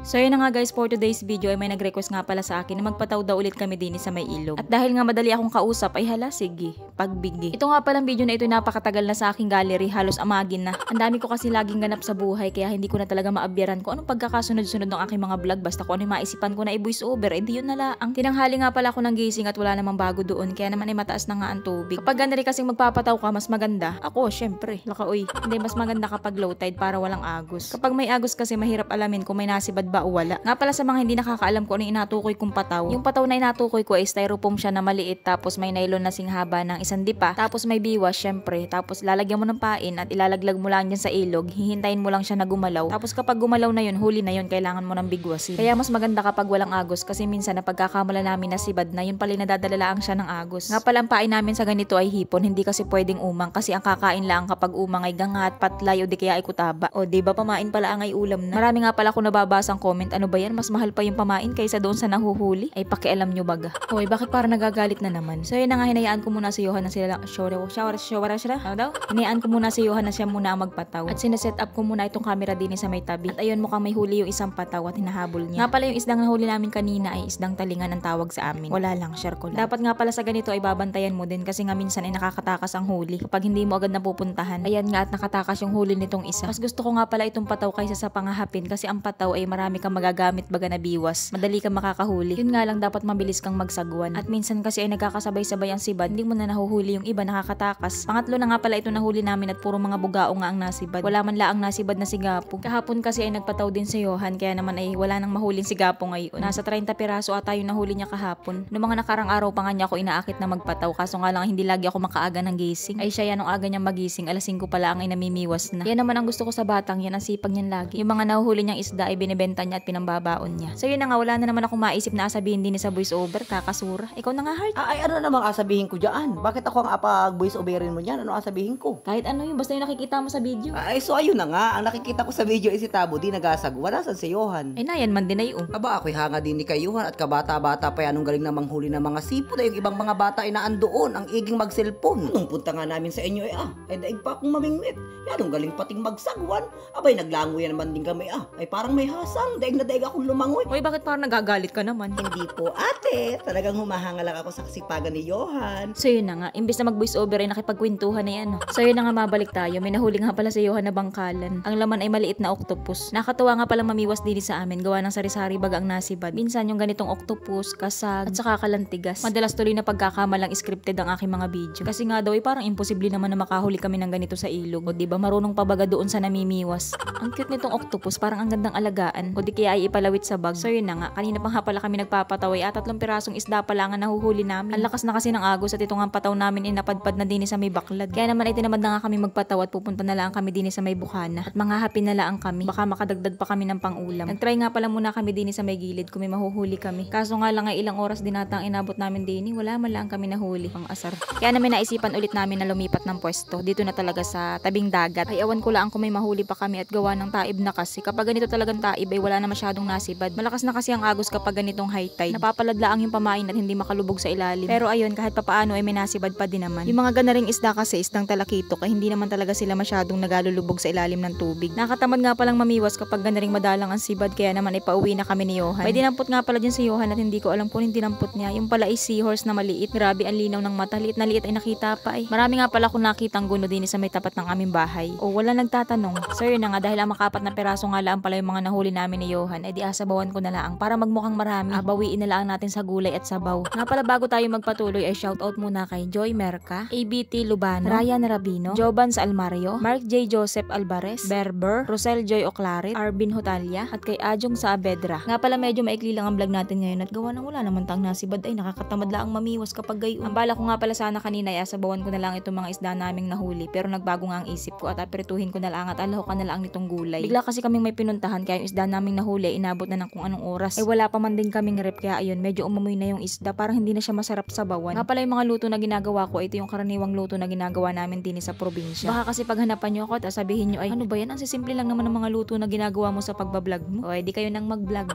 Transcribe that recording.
So yun na nga guys, for today's video ay may nag-request nga pala sa akin na magpataw daw ulit kami din sa may ilog. At dahil nga madali akong kausap ay hala sige, pagbigi. Ito nga palang video na ito napakatagal na sa aking gallery, halos amagin na. Ang dami ko kasi laging ganap sa buhay kaya hindi ko na talaga maabyaran ko anong pagkakasunod-sunod ng aking mga vlog, basta ko ano yung maisipan ko na i-voice over, edi yun na lang. Tinanghali nga pala ako ng gising at wala namang bago doon kaya naman ay mataas na nga ang tubig. Kapag ganari kasing magpapataw ka, mas maganda. Ako, syempre, lakaoy. Hindi, mas maganda kapag low tide para walang agos. Kapag may agos kasi mahirap alamin kung may nasibad ba o wala. Nga pala sa mga hindi nakakaalam ko ano yung inatukoy kong pataw. Yung pataw na inatukoy ko ay styrofoam siya na maliit, tapos may nylon na singhaba ng isang dipa, tapos may biwas syempre, tapos lalagyan mo ng pain at ilalaglag mo lang dyan sa ilog, hihintayin mo lang siya na gumalaw. Tapos kapag gumalaw na yun, huli na yun, kailangan mo ng bigwasin. Kaya mas maganda kapag walang agos kasi minsan napagkakamala namin na sibad na yun pala nadadala ang siya ng agos. Nga pala ang pain namin sa ganito ay hipon, hindi kasi pwedeng umang kasi ang kakain lang kapag umang ay gangat, patlay o di kaya ay kutaba. O di ba pamain pala ang ay ulam na. Marami nga pala akong nababasang comment, ano ba yan, mas mahal pa yung pamain kaysa doon sa nahuhuli. Ay pakialam nyo baga. Hoy, bakit parang nagagalit na naman? So yun na nga, hinayaan ko muna si Johan na sila ano daw? Hinayaan ko muna si Johan na siya muna ang magpataw. At sineset up ko muna itong camera din sa may tabi. At ayun, mukhang may huli yung isang pataw at hinahabol niya. Nga pala yung isdang nahuli namin kanina ay isdang talingan ang tawag sa amin. Wala lang, share ko lang. Dapat nga pala sa ganito ay babantayan mo din kasi nga minsan ay nakakatakas ang huli kapag hindi mo agad napupuntahan. Ayan nga at nakatakas yung huli nitong isa. Mas gusto ko nga pala itong pataw kaysa sa pangahapin kasi ang pataw ay marami kang magagamit baga na biwas. Madali kang makakahuli. Yun nga lang, dapat mabilis kang magsagwan. At minsan kasi ay nagkakasabay-sabay ang sibad, hindi mo na nahuhuli yung iba, nakakatakas. Pangatlo na nga pala ito nahuli namin at puro mga bugao nga ang nasibad. Wala man laang nasibad na sigapo. Kahapon kasi ay nagpataw din si Johan kaya naman ay wala nang mahuling sigapo ngayon. Nasa 30 piraso ata yung nahuli niya kahapon. Noong mga nakarang araw pa nga niya ako inaakit na magpataw, kaso nga lang hindi lagi ako makaaga ng gising. Ay siya yan, nung aga niyang magising, alas 5 pa lang ay namimiwas na. Yan naman ang gusto ko sa batang yan, ang sipag niyan lagi. Yung mga nahuhuli niyang isda ay binibenta niya at pinambabaon niya. So yun na nga, wala na naman akong maisip na sabihin din sa voice over, kakasura. Ikaw na nga, Heart. Ay, ano namang asabihin ko dyan? Bakit ako ang apag-voice overin mo dyan? Ano asabihin ko? Kahit ano yun, basta yung nakikita mo sa video. Ay, so ayun na nga. Ang nakikita ko sa video ay si Tabo di nagasagwa. Nasaan si Johan? Ay na, yan man din ay Aba, ako'y hanga din ni kay Johan at kabata-bata pa yan. Anong galing na manghuli ng mga sipot ay yung ibang mga bata ay naandoon. Ang iging mag-cellphone. Nung punta nga namin sa inyo ay daig pa akong mamingwit. Yan, ang galing pating magsagwan. Abay, naglangoy naman din kami ay parang may hasang. Daig na daig akong lumangoy. Hoy, bakit parang nagagalit ka naman? Hindi po ate, talagang humahanga lang ako sa kasipagan ni Johan. So yun na nga, imbis na mag-voice over ay nakipagkwentuhan na yan. So yun na nga, mabalik tayo. May nahuli nga pala si Johan na bangkalan. Ang laman ay maliit na octopus. Nakatuwa nga pala mamiwas din sa amin, gawa ng sari-sari baga ang nasibad. Minsan yung ganitong octopus, kasag, at saka kalantigas. Madalas tuloy na pagkakamalang scripted ang aking mga video. Kasi nga daw ay parang imposible naman na makahuli kami ng ganito sa ilog. O diba, marunong pa baga doon sa namimiwas. Ang cute nitong octopus, parang ang gandang alagaan. O di kaya ay ipalawit sa bag. So yun na nga, kanina pa nga pala kami nagpapataway at 3 pirasong isda pa lang ang nahuhuli namin. Ang lakas na kasi ng agos at ito nga pataw namin inapadpad na din sa may baklad. Kaya naman ay tinamad na nga kami magpataw at pupunta na lang kami din sa may bukana. At mga happy na lang kami. Baka makadagdag pa kami ng pang-ulam. Nagtry nga pala muna kami din sa may gilid kung may mahuhuli kami. Kaso nga lang ay ilang oras din natang inabot namin din, wala man lang kami nahuli. Pang asar. Kaya namin naisipan ulit namin na lumipat ng pwesto. Dito na talaga sa tabing dagat. Ay awan ko lang kung may mahuli pa kami at gawa ng taib na kasi. Kapag ganito talagang taib ay wala na masyadong nasibad. Malakas na kasi ang agos kapag ganitong high tide. Napapaladlaang yung pamain at hindi makalubog sa ilalim. Pero ayun, kahit papaano ay may nasibad pa din naman. Yung mga ganaring isda kasi isdang talakitok ay hindi naman talaga sila masyadong nagalulubog sa ilalim ng tubig. Nakatamad nga palang mamiwas kapag ganaring madalang ang sibad, kaya naman ay pauwi na kami ni Johan. May dinampot nga pala dyan si Johan at hindi ko alam kung hindi dinampot niya. Yung pala ay seahorse na maliit. Grabe ang linaw ng mata. Liit na liit ay nakita pa ay. Marami nga pala akong nakitang guno din sa may tapat ng aming bahay. O wala nagtatanong. So yun na nga, dahil ang makapat na peraso nga lang pala yung mga nahuli namin ni Johan, ay di asabawan ko na lang para magmukhang marami. Bawiin na lang natin sa gulay at sabaw. Nga pala bago tayo magpatuloy ay shoutout muna kay Joy Merca, ABT Lubano, Ryan Rabino, Jobans Almario, Mark J. Joseph Alvarez, Berber, Rosel Joy Oclarit, Arvin Hotalia, at kay Ajong Saavedra. Nga pala medyo maikli lang ang vlog natin ngayon at gawa nang wala naman tang nasibad ay nakakatamad lang ang mamiwas kapag gayon. Ang bala ko nga pala sana kanina ay asabawan ko na lang itong mga isda naming nahuli, pero nagbago nga ang isip ko at aprituhin ko na lang at alahokan na lang nitong gulay. Bigla kasi kaming may pinuntahan kaya yung isda naming nahuli inabot na ng kung anong oras. Ay wala pa man din kaming rep kaya ayun, medyo umumoy na yung isda, parang hindi na siya masarap sabawan. Nga pala yung mga luto na ginagawa ko, ito yung karaniwang luto na ginagawa namin din sa probinsya. Baka kasi paghanapan nyo ako at sabihin nyo ay ano ba yan, ang sisimple lang naman ng mga luto na ginagawa mo sa pagbablog mo. O di kayo nang mag-vlog.